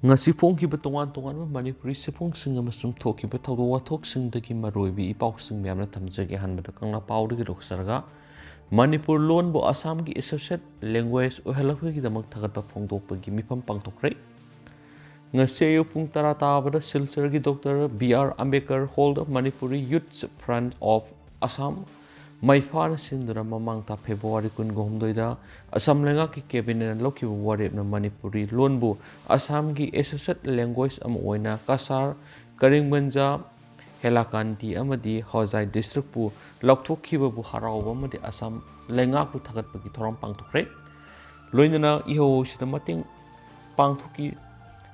ngasi phongkiba tongan manipuri sephongsing amasung thokiba thawdo wathoksingdagi maroibi ipausing myamna thamjage hanbada kangna pawdagi roksarga manipur lon bo assam gi associate language ohelapgi damak thagatpa phongdokpagi mifam pangthokre ngasi ayu pung tara tabada silsargi dr br ambekar hold of manipuri youth front of assam maifana sindura mamangta February kun gomdoida Assam lenga ki cabinet loki warep na Manipuri lonbu Assam gi associate language am oina kasar karingbanja helakanti amadi hozai district pu lokthokhiba bu harawa amadi Assam lenga ku thagat pagi thoram pangthokre loinana iho sida mating pangthoki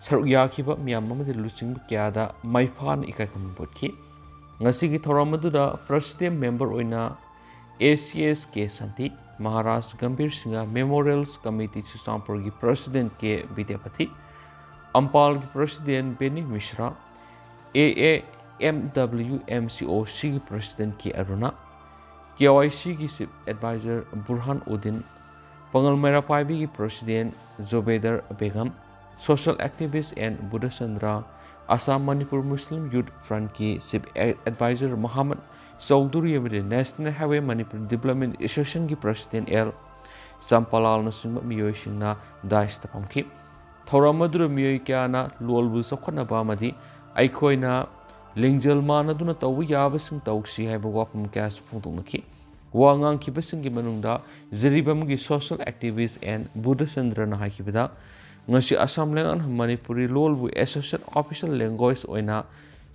saruk yakhiba miyam amadi lusing kyada maifan ikai kham botki ngasi gi thoram aduda president member oina ACS के संति महाराष्ट्र गंभीर Singh memorials committee सुसामपुर की president के विद्यापति अम्पाल की president Beni Mishra AAMWMCOC की president की Aruna KYC की चीफ एडवाइजर बुरहान उद्दीन पंगल मेरापाइबी की प्रेसिडेंट जोबेदर Begum social activist and Buddhachandra Assam Manipur Muslim youth front की chief adviser Mohammad Chaudhary national highway Manipur development association की प्रेसिडेंट एल चंपालाल नसिंह मियोइसिंगना दाइस तपमखि थौरामदुर मियोइ क्याना लोलबु सखनबा अमदि अइखोइना लिंजल मानदुना तौबु याबसिंग तौसी हाइबा वाफम क्यास फोंदोंनखि वांगांग खिबसिंगि मनुंगदा जरिबमगि सोशल एक्टिविस्ट एंड बुद्धचंद्रना हाइखिबदा ngasi assam lengan manipuri lolbu associate official language oina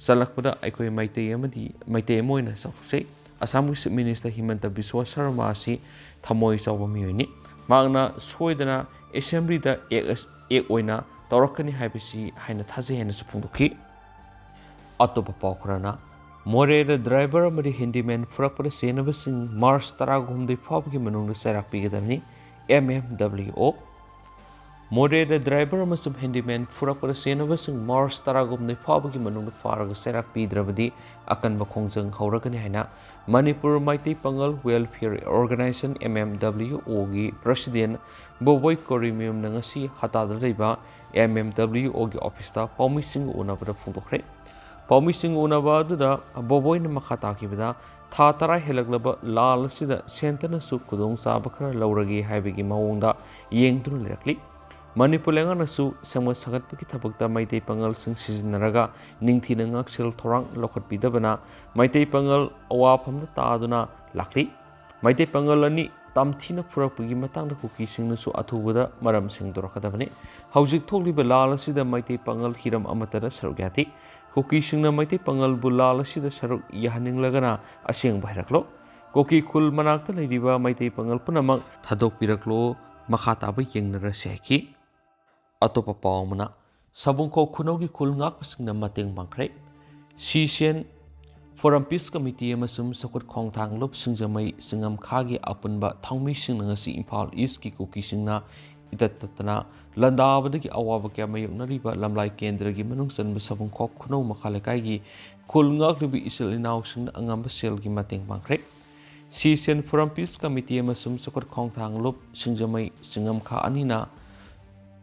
salakpada aikoi Meitei amadi Meitei moina saksei assam gi minister himanta biswa sharma si thamoi chawba miyoini magna soidana assembly da ek oina tawrakani haibisi haina thaje haina supungdokhi atopa pawkrana Moreh da driver amadi handyman furakpada senabasing March 13 fawbgi manungda sairak pigadamni MMWO Moreh da driver amasum handyman furakpada senabasing March 13 fawbgi manungda faraga sairak pidrabadi akanba khongjang hauragani haina Manipur Meitei Pangal Welfare Organization MMWO gi president Boboi Korimium nangasi hatada leiba MMWO gi office ta paumising unabada phungdokre paumising unaba aduda Boboi na makhata kibada tha tara helaglaba lal sida sentana su kudong chaba khara lauragi haibigi mawongda yengdru lerakli Manipur lengangasu sangma sagatpagi thabakta Meitei Pangal sing sizinaraga ningthina ngaksel thorang lokhatpidabana Meitei Pangal awafamda taaduna lakli Meitei Pangal ani tamthina phurakpagi matangda Kuki singnasu athubada maram singdorakadabani haujik thokliba lal asida Meitei Pangal hiram amatada sarugyati Kuki singna Meitei Pangal bu lal asida saruk yahan ninglagana asengba hairaklo Kuki khul manakta leiriba Meitei Pangal punamak thadokpiraklo makhataba yengnara seki Atopa pawmana sabungko khunaugi khulngak pasingna mateng bangkre Sisen Forum Peace Committee amasum sakut khongthang lop singjamai singam khagi apunba thangmi singna ngasi Imphal East ki Kuki singna itattatana landabadagi awaba kya mayuknariba lamlai kendra gi manung sanba sabungko khunau makhalekai gi khulngak libi isil inaw singna angamba sel gi mateng bangkre Sisen Forum Peace Committee amasum sakut khongthang lop singjamai singam kha anina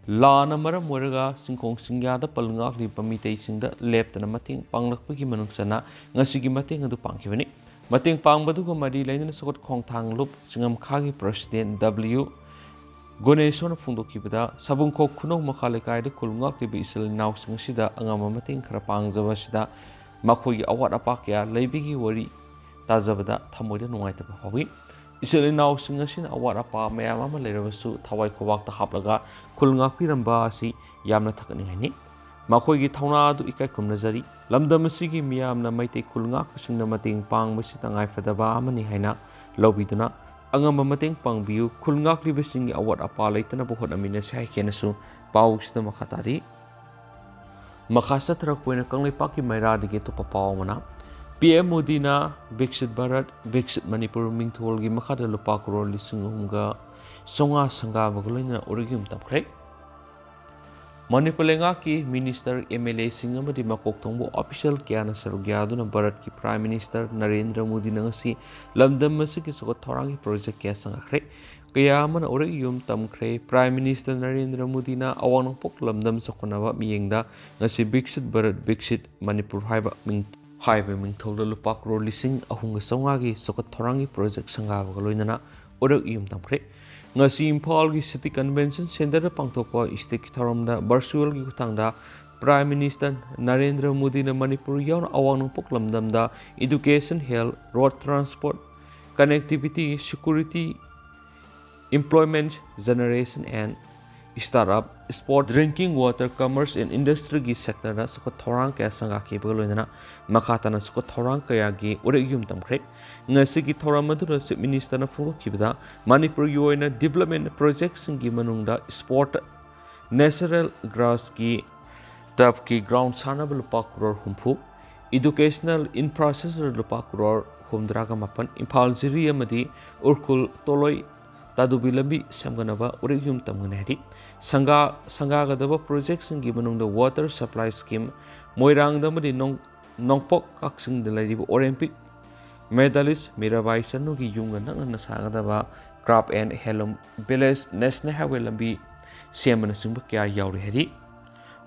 Lana maram moraga singkong singyada palungak li Meitei singda leptana mating panglakpagi manungsana ngasigi mating adu pangkibani mating pangbaduga mari lainana sakot khongthang lup singam khagi president W Goneshona phungdokibada sabungko khunau makhalekai da kulungak li isal naw singsida angama mating khara pangjaba sida makhogi awat apakya leibigi wari tajabada thamoida nungaitaba hawi Isel inaw singasin awat apa mayam ama lerabasu thawai khowak ta haplaga khulngak piramba asi yamna thakani haini makhoi gi thauna adu ikai khumnajari lamdam asigi miyamna Meitei khulngak singna mating pangmasi tangai fadaba amani haina lobiduna angama mating pangbiu khulngak libesingi awat apa leitana bohot amina sai kenasu pausna makhatari makhasa thrakpoina kanglei paki maira dige to papawmana PM Modi na Viksit Bharat, Viksit Manipur Mingthol gi makhada lupa crore lising humga songa sanga bagloina origum tapkre Manipur Lengaki Minister MLA Singamadi Makok Tongbo official Kiana Sarugyaduna Bharat ki Prime Minister Narendra Modi Nangasi Lamdam Masiki Sokot Thorangi Project Kya Sangakre Kaya man ore yum tamkre Prime Minister Narendra Modi na awang pok lamdam sokonaba miyengda ngasi Biksit Bharat Biksit Manipur haiba ming thola lupa crore lising ahunga songagi sokot thorangi project sangaba galoinana ore yum tamkre ngasi Imphal gi City Convention Center pangthokpa state tharamda virtual gi khutangda Prime Minister Narendra Modi na Manipur yawn awang pok lamdamda education, health, road transport, connectivity, security, employment generation and startup, sport, drinking water, commerce and industry gi sector da sokot thorang kaya sangaki bagaloinana makatana sokot thorang kaya gi ore yum tamkre ngasi gi thoram madura Chief Minister na phokibda Manipur gi oina development projects gi manungda sport, natural grass gi turf ki ground sanaba lupa crore humpu, educational infrastructure lupa crore humdraga mapan Imphal Jiri amadi Urkul Toloi Tadubi lambi samganaba ore yum tamganari Sangagadaba projects ngi manungda water supply scheme Moirang damadi nongpok kaksing de lariba Olympic medalist Mirabai Sanu gi yunga nang nasagadaba crop and helm village national highway lambi semana singba kya yauri heri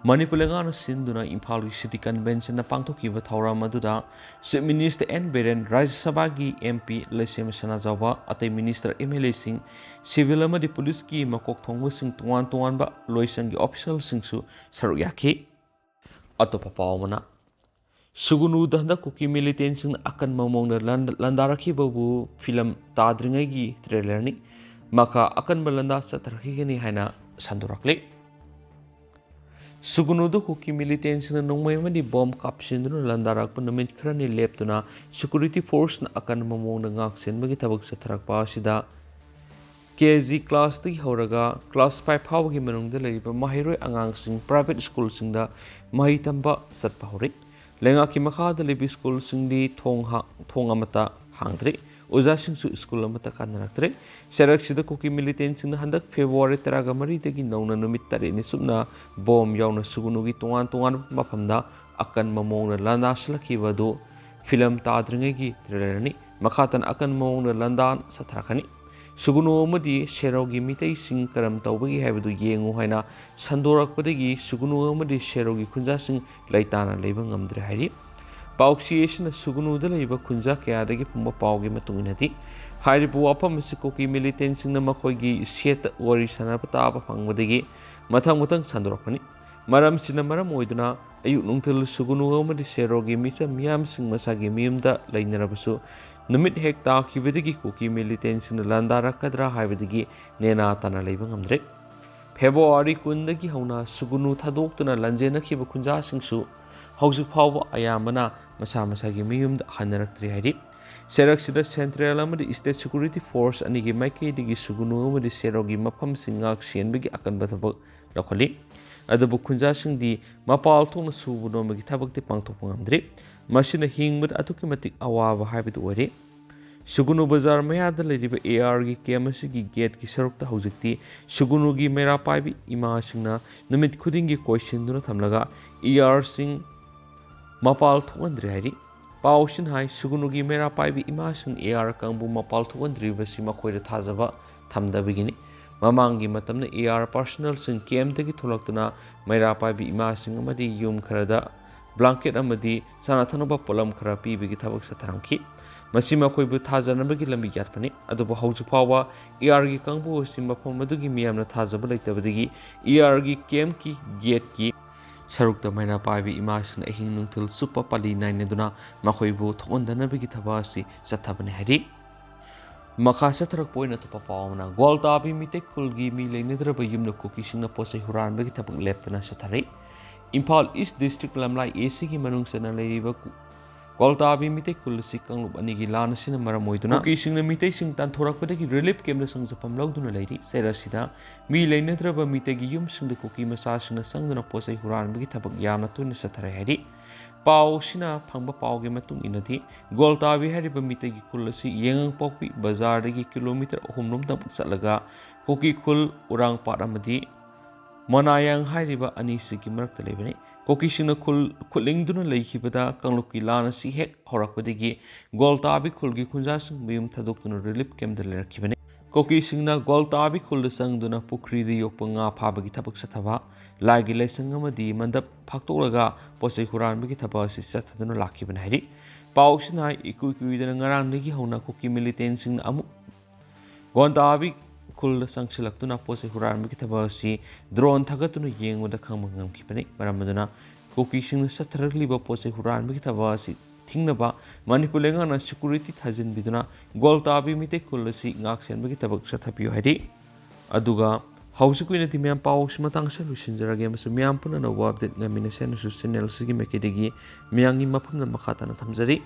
Manipur Lengana Sinduna Imphal City Convention na pangthokiba thauram aduda Chief Minister N Beren Rajya Sabha gi MP Lesem Sanajawa atai Minister MLA sing civil amadi police ki makok thongba sing tuan ba loisang gi official singsu saruk yakhi atopa pawmana Sugunu danda Kuki militant sing akan mamong landarakhi babu film tadringai gi trailer ni maka akan balanda satarhi ni haina sandurakle Sugunudu Kuki militants na nungmay bomb kapsin dun landarak pa namin krani leptuna security force na akan mamong na ngaksin magitabag sa tarakpa sida KG class 3 hauraga class 5 hawagi manungda lariba mahiroy angang sing private school sing da mahitamba satpa horik lenga ki makada libi school sing di thong amata hangdri Oza singsu school amata kanaraktre sarak sida Kuki militant sing handak February taraga mari tagi nauna numit tari ni subna bom yauna sugunugi tungan mapamda akan mamong na landa salaki wadu film tadringai gi trailer ni makatan akan mamong na landan satrakani sugunu amadi serogi Meitei sing karam tawbagi haibadu yengu haina sandorakpadagi sugunu amadi serogi khunja sing laitana leiba ngamdre hairi Pauxiation Sugunu de Liba Kunja Kiadagi Pumba Paugi Matunati Haribu Apa Misikoki militants in the Makogi Set Wari Sanapata Pangwadigi Matang Sandropani Maram Sinamaram Oiduna Ayununtil Sugunu Oma de Serogi Misa Miam Sing Masagi Miumda Lainarabusu Numit Hekta Kibidigi Kuki militants in the Landara Kadra Havidigi Nena Tana Lebangamdrek February Kundagi Hona Sugunu Tadokuna Lanjena Kiba Kunja Singsu Hauzik Pau Ayamana Masagi Mium the Hanarak Hari Seraxida Central Amadi State Security Force and Nigi Maki Digi Sugunu the Serogi Mapam Singak Sien Bigi Akan Batabak locally at the Bukunja Sing di Mapal Tona Subuno Magitabak the Pangtopangandri Machine Hing with Atukimatic Awa Habit Wari Sugunu Bazar Mayada Lady ARG Kamasigi Gate Kisaruk the Hauzikti Sugunugi Mera Paibi Imashina Namit Kudingi question do not Tamlaga Sing Mapal Thuandri Hari Paushin High Sugunugi Mera Paibi Imashin Kambu Mapal Thuandri Vasima Koida Tazava Tamda Bigini Mamangi Matamna personal Sing Kem Tegi Tulaktuna Mera Paibi Imasing Amadi Yum Karada Blanket Amadi Sanatanaba Polam Karapi Bigitabak Sataranki Masima Koibu Tazanabagi Lambi Yatpani Adobo Hauju Pawa Gi Kambu Simba Pomadugi Miamna Tazaba Tabadigi Gi Kemki Gietki Saruk the Maina Paibi Imasin Ahin Nuntil Super Pali Nine Makoibu Tondanabigi Tabasi Satabane Hedi Makasa Trakpoina to Papauna Goldabi Mite Kulgi Mile Nidraba Yumno Kuki Sina Pose Huran Begitabak Leptana Satari Impal East District Lamlai Asigi Manungsana Ladiba Goldabi Mite Kulsi Kanglup Anigi Lana Cinema Moituna Kuki Sing the Mite Sing Tantorakpataki relief came the songs of Pamloduna lady, Serasida, Mile Nidraba Mitegi Yum Sing the Kuki Massage and the Sangana Pose Huran Begitabak Yama Tuni Satari Pau Sina Pamba Pau Gematung Inati, Goldabi Hariba Mitegi Kulasi, Yang Popi, Bazar Digi kilometer Humnum Salaga, Kuki Kul Urang Paramadi, Manayang hairiba ani sigi marakta lebani Kuki singna khulingduna leikibada kanglukki lana si hek horakpadagi goltabi khulgi khunjasing biyum thadokduna relief camp da lerakibani Kuki singna goltabi khulda sangduna pukri ri yokpa nga phabagi thabak sathaba laigi laisang amadi mandap phaktolaga posai huranbagi thaba si sathaduna lakibani hairi pausina ikuidana ngarangdagi hauna Kuki militant singna amu goltabi khul sangsilakduna posai huranbagi thaba si drone thagatuna yengwada khangma ngamkibani maramaduna Kuki singna satharakliba posai huranbagi thaba si thingnaba Manipur lengana security thajin biduna goltabi Meitei khul asi ngaksenbagi tabak sathapiyo haidi aduga hausukuina ti myam paus matang sa lusinjarage masu myam puna na update ngamina sen su channel sigi mekidegi myangi mapumna makhatana thamjari